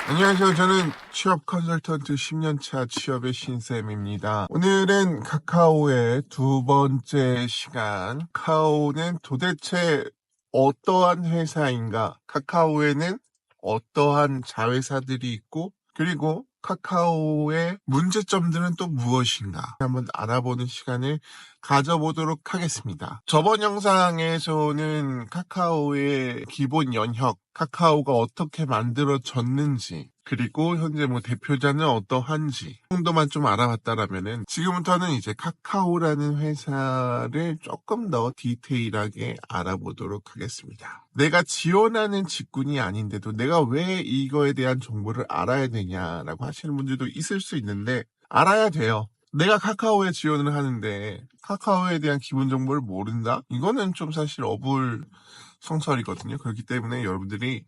안녕하세요. 저는 취업 컨설턴트 10년차 취업의 신쌤입니다. 오늘은 카카오의 두 번째 시간. 카카오는 도대체 어떠한 회사인가? 카카오에는 어떠한 자회사들이 있고, 그리고 카카오의 문제점들은 또 무엇인가? 한번 알아보는 시간을 가져보도록 하겠습니다. 저번 영상에서는 카카오의 기본 연혁, 카카오가 어떻게 만들어졌는지, 그리고 현재 대표자는 어떠한지 정도만 좀 알아봤다라면은 지금부터는 이제 카카오라는 회사를 조금 더 디테일하게 알아보도록 하겠습니다. 내가 지원하는 직군이 아닌데도 내가 왜 이거에 대한 정보를 알아야 되냐라고 하시는 분들도 있을 수 있는데 알아야 돼요. 내가 카카오에 지원을 하는데 카카오에 대한 기본 정보를 모른다? 이거는 좀 사실 어불성설이거든요. 그렇기 때문에 여러분들이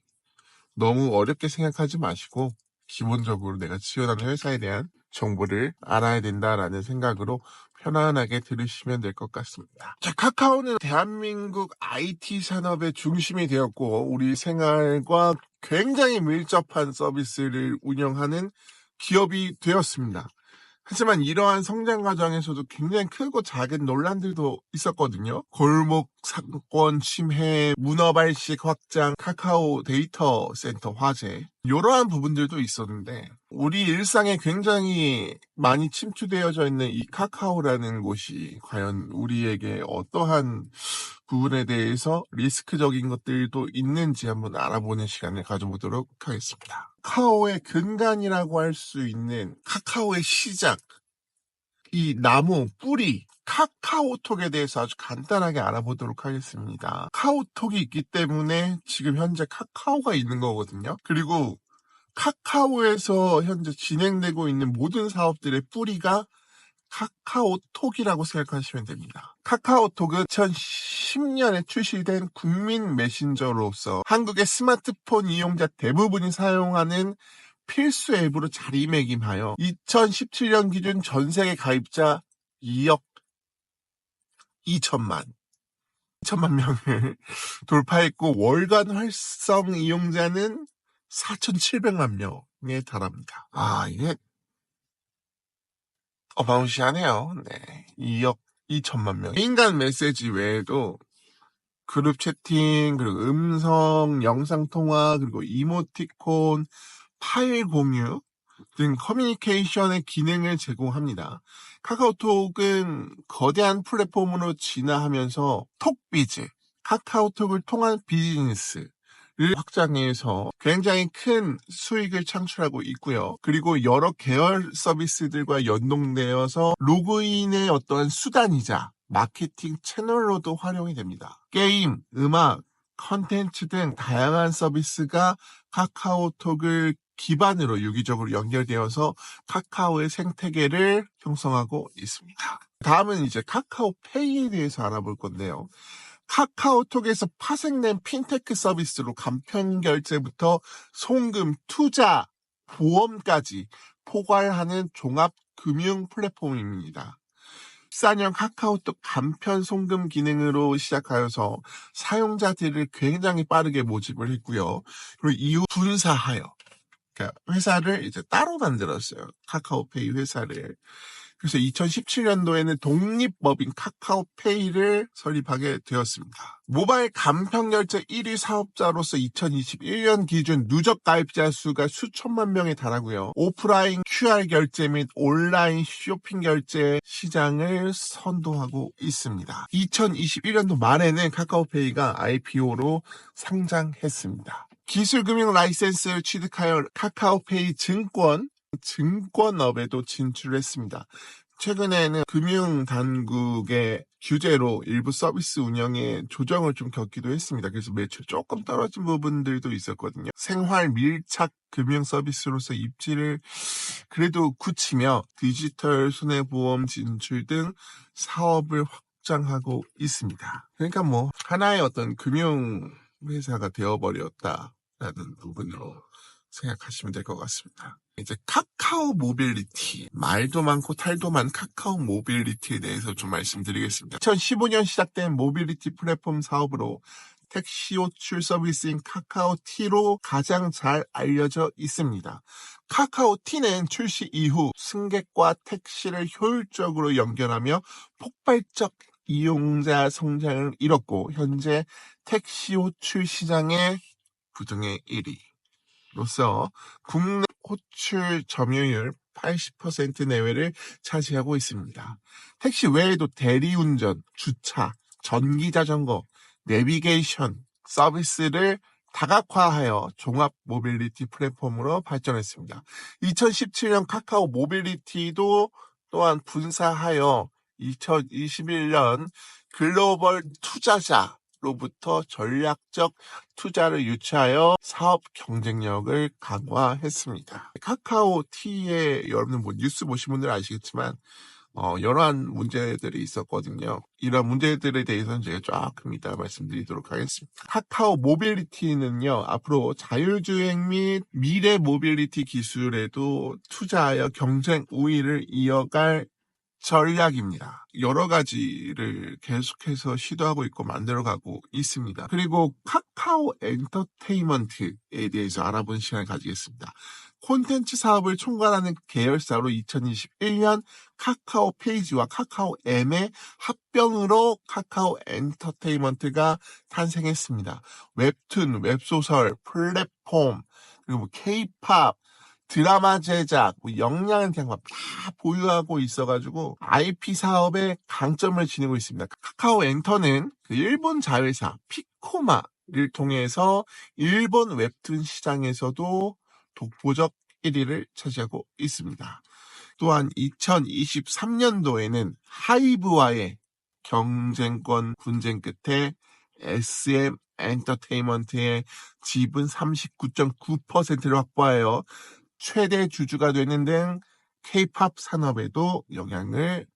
너무 어렵게 생각하지 마시고 기본적으로 내가 지원하는 회사에 대한 정보를 알아야 된다라는 생각으로 편안하게 들으시면 될 것 같습니다. 자, 카카오는 대한민국 IT 산업의 중심이 되었고 우리 생활과 굉장히 밀접한 서비스를 운영하는 기업이 되었습니다. 하지만 이러한 성장 과정에서도 굉장히 크고 작은 논란들도 있었거든요. 골목 사건 침해, 문어 발식 확장, 카카오 데이터 센터 화재, 이러한 부분들도 있었는데 우리 일상에 굉장히 많이 침투되어져 있는 이 카카오라는 곳이 과연 우리에게 어떠한 부분에 대해서 리스크적인 것들도 있는지 한번 알아보는 시간을 가져보도록 하겠습니다. 카카오의 근간이라고 할 수 있는 카카오의 시작, 이 나무, 뿌리, 카카오톡에 대해서 아주 간단하게 알아보도록 하겠습니다. 카카오톡이 있기 때문에 지금 현재 카카오가 있는 거거든요. 그리고 카카오에서 현재 진행되고 있는 모든 사업들의 뿌리가 카카오톡이라고 생각하시면 됩니다. 카카오톡은 2010년에 출시된 국민 메신저로서 한국의 스마트폰 이용자 대부분이 사용하는 필수 앱으로 자리매김하여 2017년 기준 전 세계 가입자 2억 2천만 명을 돌파했고 월간 활성 이용자는 4,700만 명에 달합니다. 이게 어마무시하네요. 네. 2억 2천만 명. 인간 메시지 외에도 그룹 채팅, 그리고 음성, 영상 통화, 그리고 이모티콘, 파일 공유 등 커뮤니케이션의 기능을 제공합니다. 카카오톡은 거대한 플랫폼으로 진화하면서 톡비즈, 카카오톡을 통한 비즈니스, 를 확장해서 굉장히 큰 수익을 창출하고 있고요. 그리고 여러 계열 서비스들과 연동되어서 로그인의 어떠한 수단이자 마케팅 채널로도 활용이 됩니다. 게임, 음악, 컨텐츠 등 다양한 서비스가 카카오톡을 기반으로 유기적으로 연결되어서 카카오의 생태계를 형성하고 있습니다. 다음은 이제 카카오페이에 대해서 알아볼 건데요. 카카오톡에서 파생된 핀테크 서비스로 간편 결제부터 송금, 투자, 보험까지 포괄하는 종합 금융 플랫폼입니다. 14년 카카오톡 간편 송금 기능으로 시작하여서 사용자들을 굉장히 빠르게 모집을 했고요. 그리고 이후 분사하여 그러니까 회사를 이제 따로 만들었어요. 카카오페이 회사를. 그래서 2017년도에는 독립법인 카카오페이를 설립하게 되었습니다. 모바일 간편결제 1위 사업자로서 2021년 기준 누적 가입자 수가 수천만 명에 달하고요. 오프라인 QR 결제 및 온라인 쇼핑 결제 시장을 선도하고 있습니다. 2021년도 말에는 카카오페이가 IPO로 상장했습니다. 기술금융 라이센스를 취득하여 카카오페이 증권업에도 진출했습니다. 최근에는 금융당국의 규제로 일부 서비스 운영에 조정을 좀 겪기도 했습니다. 그래서 매출 조금 떨어진 부분들도 있었거든요. 생활 밀착 금융 서비스로서 입지를 그래도 굳히며 디지털 손해보험 진출 등 사업을 확장하고 있습니다. 그러니까 하나의 어떤 금융 회사가 되어버렸다라는 부분으로 생각하시면 될 것 같습니다. 이제 카카오 모빌리티, 말도 많고 탈도 많은 카카오 모빌리티에 대해서 좀 말씀드리겠습니다. 2015년 시작된 모빌리티 플랫폼 사업으로 택시 호출 서비스인 카카오티로 가장 잘 알려져 있습니다. 카카오티는 출시 이후 승객과 택시를 효율적으로 연결하며 폭발적 이용자 성장을 이뤘고 현재 택시 호출 시장의 부동의 1위로서 국내 호출 점유율 80% 내외를 차지하고 있습니다. 택시 외에도 대리운전, 주차, 전기자전거, 내비게이션 서비스를 다각화하여 종합 모빌리티 플랫폼으로 발전했습니다. 2017년 카카오 모빌리티도 또한 분사하여 2021년 글로벌 투자자로부터 전략적 투자를 유치하여 사업 경쟁력을 강화했습니다. 카카오티에 여러분 뉴스 보신 분들 아시겠지만 여러한 문제들이 있었거든요. 이런 문제들에 대해서는 제가 조금 이따 말씀드리도록 하겠습니다. 카카오 모빌리티는요, 앞으로 자율주행 및 미래 모빌리티 기술에도 투자하여 경쟁 우위를 이어갈 전략입니다. 여러 가지를 계속해서 시도하고 있고 만들어가고 있습니다. 그리고 카카오 엔터테인먼트에 대해서 알아보는 시간을 가지겠습니다. 콘텐츠 사업을 총괄하는 계열사로 2021년 카카오 페이지와 카카오 M의 합병으로 카카오 엔터테인먼트가 탄생했습니다. 웹툰, 웹소설, 플랫폼, 그리고 K-팝, 드라마 제작, 역량 경험 다 보유하고 있어가지고 IP 사업에 강점을 지니고 있습니다. 카카오 엔터는 그 일본 자회사 피코마를 통해서 일본 웹툰 시장에서도 독보적 1위를 차지하고 있습니다. 또한 2023년도에는 하이브와의 경쟁권 분쟁 끝에 SM 엔터테인먼트의 지분 39.9%를 확보하여 최대 주주가 되는 등 K-팝 산업에도 영향을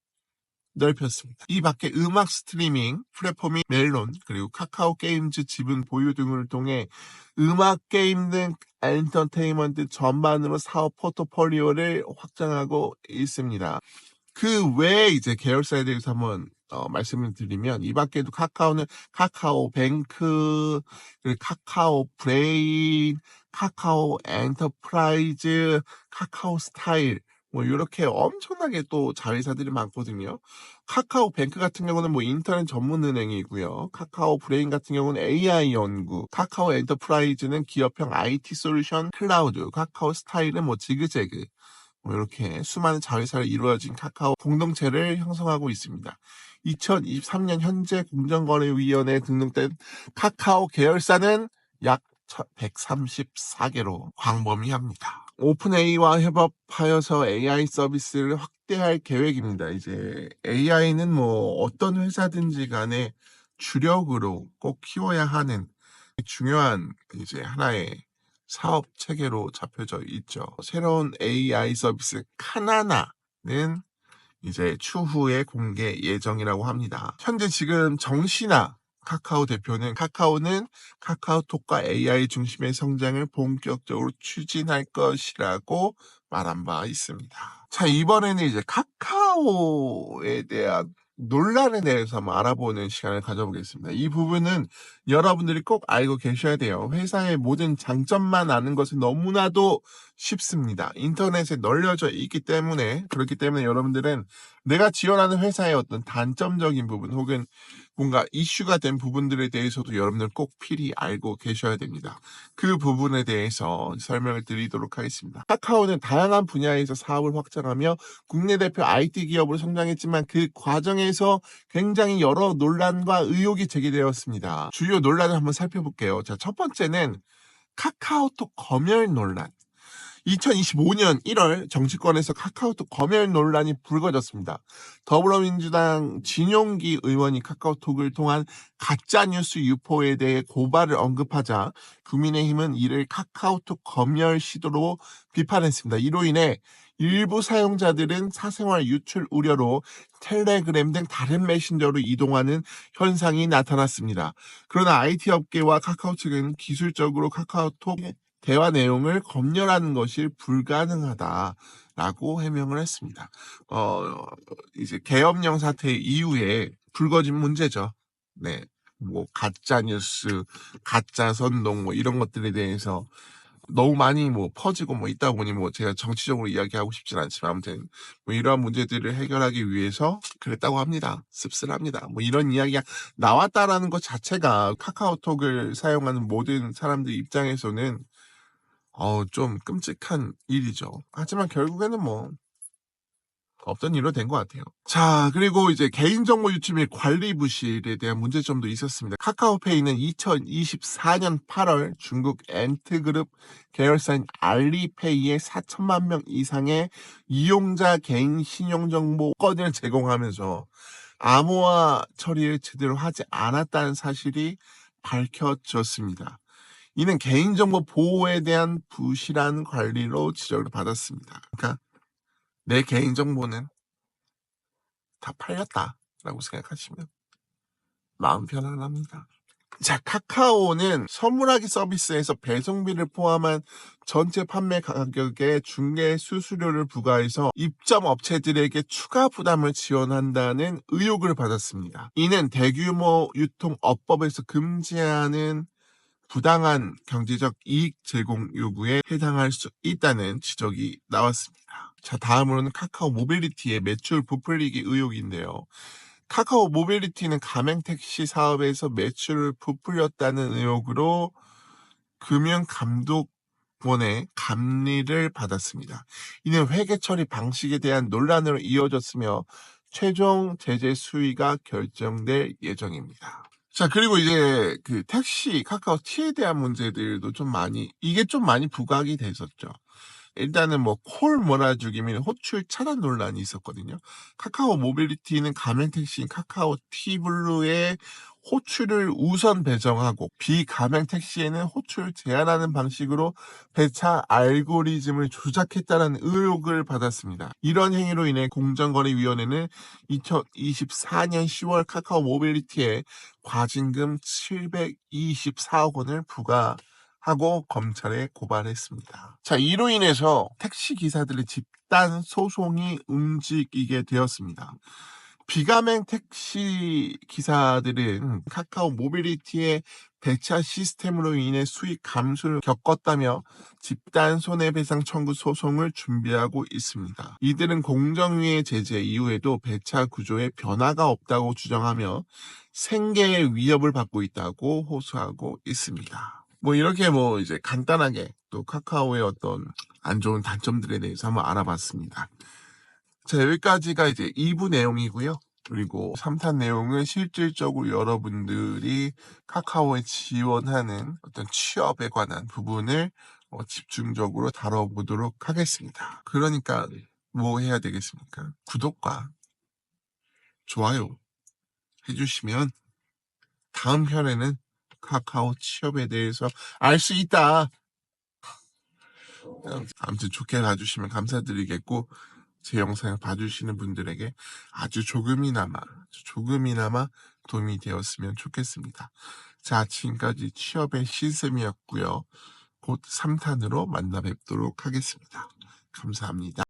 넓혔습니다. 이 밖에 음악 스트리밍 플랫폼인 멜론 그리고 카카오 게임즈 지분 보유 등을 통해 음악 게임 등 엔터테인먼트 전반으로 사업 포트폴리오를 확장하고 있습니다. 그 외에 이제 계열사에 대해서 한번 말씀을 드리면 이 밖에도 카카오는 카카오뱅크, 카카오 브레인, 카카오 엔터프라이즈, 카카오 스타일 이렇게 엄청나게 또 자회사들이 많거든요. 카카오뱅크 같은 경우는 인터넷 전문 은행이고요. 카카오 브레인 같은 경우는 AI 연구, 카카오 엔터프라이즈는 기업형 IT 솔루션 클라우드, 카카오 스타일은 지그재그 이렇게 수많은 자회사를 이루어진 카카오 공동체를 형성하고 있습니다. 2023년 현재 공정거래위원회에 등록된 카카오 계열사는 약 134개로 광범위합니다. 오픈AI와 협업하여서 AI 서비스를 확대할 계획입니다. 이제 AI는 어떤 회사든지 간에 주력으로 꼭 키워야 하는 중요한 이제 하나의 사업 체계로 잡혀져 있죠. 새로운 AI 서비스 카나나는 이제 추후에 공개 예정이라고 합니다. 현재 지금 정신아 카카오 대표는 카카오는 카카오톡과 AI 중심의 성장을 본격적으로 추진할 것이라고 말한 바 있습니다. 자, 이번에는 이제 카카오에 대한 논란에 대해서 한번 알아보는 시간을 가져보겠습니다. 이 부분은 여러분들이 꼭 알고 계셔야 돼요. 회사의 모든 장점만 아는 것은 너무나도 쉽습니다. 인터넷에 널려져 있기 때문에 그렇기 때문에 여러분들은 내가 지원하는 회사의 어떤 단점적인 부분 혹은 뭔가 이슈가 된 부분들에 대해서도 여러분들 꼭 필히 알고 계셔야 됩니다. 그 부분에 대해서 설명을 드리도록 하겠습니다. 카카오는 다양한 분야에서 사업을 확장하며 국내 대표 IT 기업으로 성장했지만 그 과정에서 굉장히 여러 논란과 의혹이 제기되었습니다. 주요 논란을 한번 살펴볼게요. 자, 첫 번째는 카카오톡 검열 논란. 2025년 1월 정치권에서 카카오톡 검열 논란이 불거졌습니다. 더불어민주당 진용기 의원이 카카오톡을 통한 가짜뉴스 유포에 대해 고발을 언급하자 국민의힘은 이를 카카오톡 검열 시도로 비판했습니다. 이로 인해 일부 사용자들은 사생활 유출 우려로 텔레그램 등 다른 메신저로 이동하는 현상이 나타났습니다. 그러나 IT 업계와 카카오 측은 기술적으로 카카오톡의 대화 내용을 검열하는 것이 불가능하다라고 해명을 했습니다. 이제 계엄령 사태 이후에 불거진 문제죠. 네. 뭐 가짜 뉴스, 가짜 선동 뭐 이런 것들에 대해서 너무 많이 뭐 퍼지고 뭐 있다 보니 뭐 제가 정치적으로 이야기하고 싶진 않지만 아무튼 뭐 이러한 문제들을 해결하기 위해서 그랬다고 합니다. 씁쓸합니다. 뭐 이런 이야기가 나왔다라는 것 자체가 카카오톡을 사용하는 모든 사람들 입장에서는 좀 끔찍한 일이죠. 하지만 결국에는 뭐 없던 일로 된 것 같아요. 자, 그리고 이제 개인정보 유출 및 관리 부실에 대한 문제점도 있었습니다. 카카오페이는 2024년 8월 중국 엔트그룹 계열사인 알리페이에 4천만 명 이상의 이용자 개인 신용정보권을 제공하면서 암호화 처리를 제대로 하지 않았다는 사실이 밝혀졌습니다. 이는 개인정보 보호에 대한 부실한 관리로 지적을 받았습니다. 그러니까 내 개인정보는 다 팔렸다라고 생각하시면 마음 편안합니다. 자, 카카오는 선물하기 서비스에서 배송비를 포함한 전체 판매 가격에 중개 수수료를 부과해서 입점 업체들에게 추가 부담을 지원한다는 의혹을 받았습니다. 이는 대규모 유통업법에서 금지하는 부당한 경제적 이익 제공 요구에 해당할 수 있다는 지적이 나왔습니다. 자, 다음으로는 카카오 모빌리티의 매출 부풀리기 의혹인데요. 카카오 모빌리티는 가맹택시 사업에서 매출을 부풀렸다는 의혹으로 금융감독원의 감리를 받았습니다. 이는 회계 처리 방식에 대한 논란으로 이어졌으며 최종 제재 수위가 결정될 예정입니다. 자, 그리고 이제 그 택시 카카오티에 대한 문제들도 이게 좀 많이 부각이 됐었죠. 일단은 뭐 콜 몰아주기 및 호출 차단 논란이 있었거든요. 카카오 모빌리티는 가맹택시인 카카오티 블루에 호출을 우선 배정하고 비가맹 택시에는 호출을 제한하는 방식으로 배차 알고리즘을 조작했다는 의혹을 받았습니다. 이런 행위로 인해 공정거래위원회는 2024년 10월 카카오 모빌리티에 과징금 724억 원을 부과하고 검찰에 고발했습니다. 자, 이로 인해서 택시 기사들의 집단 소송이 움직이게 되었습니다. 비가맹 택시 기사들은 카카오 모빌리티의 배차 시스템으로 인해 수익 감소를 겪었다며 집단 손해배상 청구 소송을 준비하고 있습니다. 이들은 공정위의 제재 이후에도 배차 구조에 변화가 없다고 주장하며 생계의 위협을 받고 있다고 호소하고 있습니다. 뭐 이렇게 뭐 이제 간단하게 또 카카오의 어떤 안 좋은 단점들에 대해서 한번 알아봤습니다. 자, 여기까지가 이제 2부 내용이고요. 그리고 3탄 내용은 실질적으로 여러분들이 카카오에 지원하는 어떤 취업에 관한 부분을 집중적으로 다뤄보도록 하겠습니다. 그러니까 뭐 해야 되겠습니까? 구독과 좋아요 해주시면 다음 편에는 카카오 취업에 대해서 알 수 있다. 아무튼 좋게 봐주시면 감사드리겠고, 제 영상을 봐주시는 분들에게 아주 조금이나마 도움이 되었으면 좋겠습니다. 자, 지금까지 취업의 신쌤이었고요. 곧 3탄으로 만나 뵙도록 하겠습니다. 감사합니다.